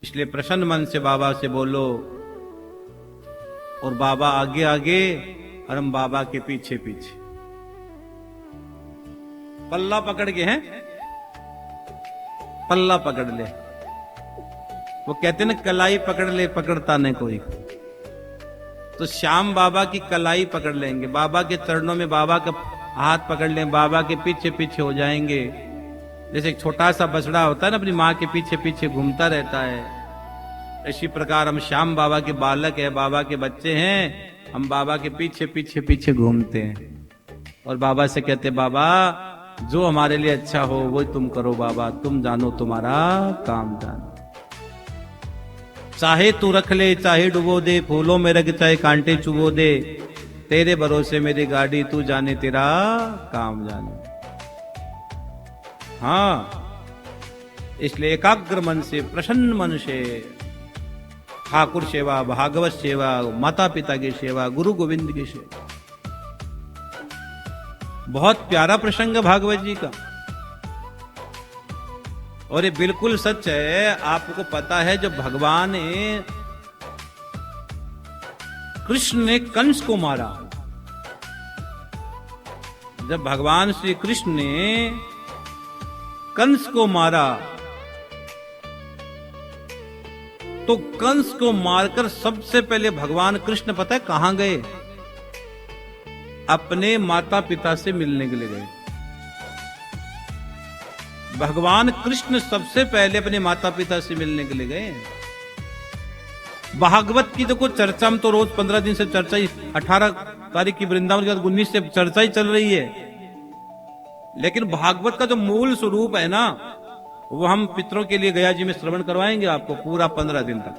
इसलिए प्रसन्न मन से बाबा से बोलो, और बाबा आगे आगे और हम बाबा के पीछे पीछे। पल्ला पकड़ के हैं, पल्ला पकड़ ले। वो कहते ना कलाई पकड़ ले पकड़ता नहीं कोई। तो श्याम बाबा की कलाई पकड़ लेंगे, बाबा के चरणों में बाबा का हाथ पकड़ लें, बाबा के पीछे पीछे हो जाएंगे। जैसे एक छोटा सा बछड़ा होता है ना, अपनी माँ के पीछे पीछे घूमता रहता है, इसी प्रकार हम श्याम बाबा के बालक है, बाबा के बच्चे हैं, हम बाबा के पीछे पीछे पीछे घूमते हैं और बाबा से कहते बाबा जो हमारे लिए अच्छा हो वो तुम करो बाबा, तुम जानो तुम्हारा काम जानो। चाहे तू रख ले चाहे डुबो दे, फूलों में रख चाहे कांटे चुबो दे, तेरे भरोसे मेरी गाड़ी, तू जाने तेरा काम जाने। हाँ, इसलिए एकाग्र मन से प्रसन्न मन से ठाकुर सेवा, भागवत सेवा, माता पिता की सेवा, गुरु गोविंद की सेवा। बहुत प्यारा प्रसंग है भागवत जी का, और ये बिल्कुल सच है। आपको पता है जब भगवान कृष्ण ने कंस को मारा, जब भगवान श्री कृष्ण ने कंस को मारा तो कंस को मारकर सबसे पहले भगवान कृष्ण पता है कहां गए? अपने माता पिता से मिलने के लिए गए। भगवान कृष्ण सबसे पहले अपने माता पिता से मिलने के लिए गए। भागवत की देखो चर्चा हम तो रोज 15 दिन से चर्चा ही, 18 तारीख की वृंदावन के बाद 19 से चर्चा ही चल रही है, लेकिन भागवत का जो मूल स्वरूप है ना, वो हम पितरों के लिए गया जी में श्रवण करवाएंगे आपको पूरा 15 दिन तक।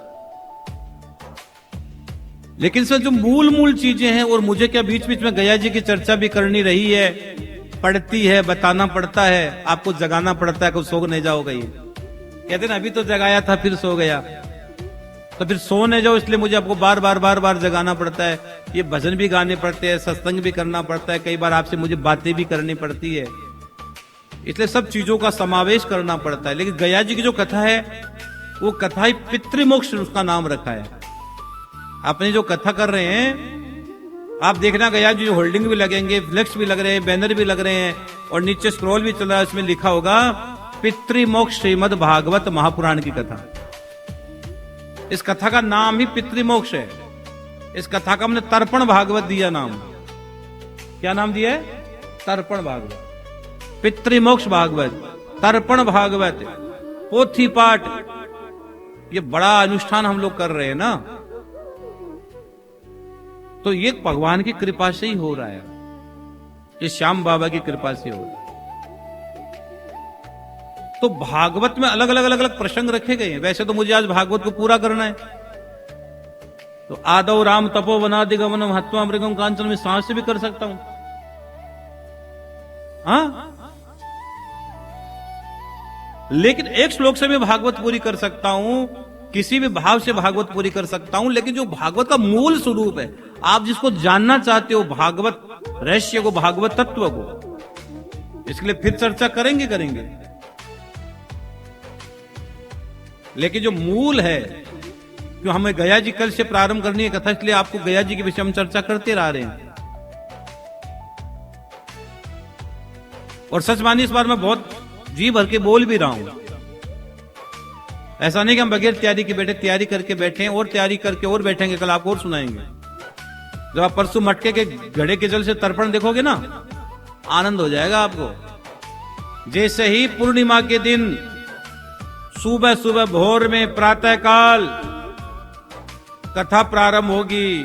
लेकिन सर जो मूल चीजें हैं, और मुझे क्या बीच बीच में गया जी की चर्चा भी करनी रही है, पढ़ती है, बताना पड़ता है, आपको जगाना पड़ता है, कुछ सो नहीं जाओगे। ये कहते ना अभी तो जगाया था फिर सो गया, तो फिर सो नहीं जाओ, इसलिए मुझे आपको बार बार जगाना पड़ता है। ये भजन भी गाने पड़ते हैं, सत्संग भी करना पड़ता है, कई बार आपसे मुझे बातें भी करनी पड़ती है, इसलिए सब चीजों का समावेश करना पड़ता है। लेकिन गया जी की जो कथा है वो कथा ही पितृमोक्ष उसका नाम रखा है। अपनी जो कथा कर रहे हैं आप देखना, गया जी होल्डिंग भी लगेंगे, फ्लेक्स भी लग रहे हैं, बैनर भी लग रहे हैं, और नीचे स्क्रॉल भी चल रहा है, उसमें लिखा होगा पितृमोक्ष श्रीमद् भागवत महापुराण की कथा। इस कथा का नाम ही पितृमोक्ष है। इस कथा का हमने तर्पण भागवत दिया नाम। क्या नाम दिया है? तर्पण भागवत, पितृमोक्ष भागवत, तर्पण भागवत, पोथी पाठ। ये बड़ा अनुष्ठान हम लोग कर रहे हैं ना, तो ये भगवान की कृपा से ही हो रहा है, ये श्याम बाबा की कृपा से हो रहा है। तो भागवत में अलग अलग प्रसंग रखे गए हैं। वैसे तो मुझे आज भागवत को पूरा करना है, तो आदौ राम तपो वनादिगमनम हत्वा मृगम कांचन में सांस से भी कर सकता हूं। हाँ, लेकिन एक श्लोक से मैं भागवत पूरी कर सकता हूं, किसी भी भाव से भागवत पूरी कर सकता हूं, लेकिन जो भागवत का मूल स्वरूप है, आप जिसको जानना चाहते हो, भागवत रहस्य को, भागवत तत्व को, इसके लिए फिर चर्चा करेंगे। लेकिन जो मूल है, क्यों हमें गया जी कल से प्रारंभ करनी है कथा, इसलिए आपको गया जी के विषय हम चर्चा करते रह रहे हैं। और सच मानिए इस बार मैं बहुत जी भर के बोल भी रहा हूं। ऐसा नहीं कि हम बगैर तैयारी के बैठे, तैयारी करके बैठे हैं और तैयारी करके और बैठेंगे, कल आपको और सुनाएंगे। जब आप परसों मटके के घड़े के जल से तर्पण देखोगे ना, आनंद हो जाएगा आपको। जैसे ही पूर्णिमा के दिन सुबह सुबह भोर में प्रातः काल कथा प्रारंभ होगी,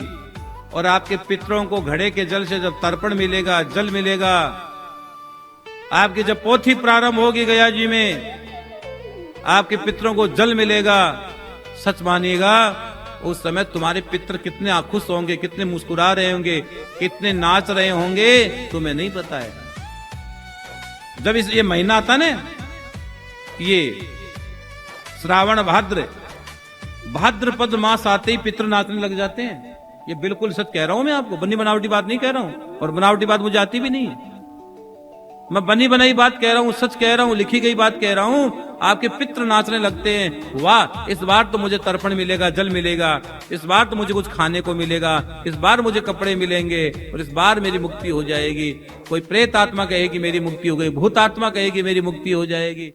और आपके पितरों को घड़े के जल से जब तर्पण मिलेगा, जल मिलेगा, आपकी जब पोथी प्रारंभ होगी गया जी में, आपके पितरों को जल मिलेगा, सच मानिएगा उस समय तुम्हारे पितर कितने खुश होंगे, कितने मुस्कुरा रहे होंगे, कितने नाच रहे होंगे, तुम्हें नहीं पता है। जब ये महीना आता ना, ये श्रावण भाद्रपद मास आते ही पितर नाचने लग जाते हैं। ये बिल्कुल सच कह रहा हूं मैं आपको, बनी बनावटी बात नहीं कह रहा हूं, और बनावटी बात मुझे आती भी नहीं है। मैं बनी बनाई बात कह रहा हूं, सच कह रहा हूं, लिखी गई बात कह रहा हूं। आपके पितृ नाचने लगते हैं, वाह इस बार तो मुझे तर्पण मिलेगा, जल मिलेगा, इस बार तो मुझे कुछ खाने को मिलेगा, इस बार मुझे कपड़े मिलेंगे और इस बार मेरी मुक्ति हो जाएगी। कोई प्रेत आत्मा कहेगी मेरी मुक्ति हो गई, भूत आत्मा कहेगी मेरी मुक्ति हो जाएगी।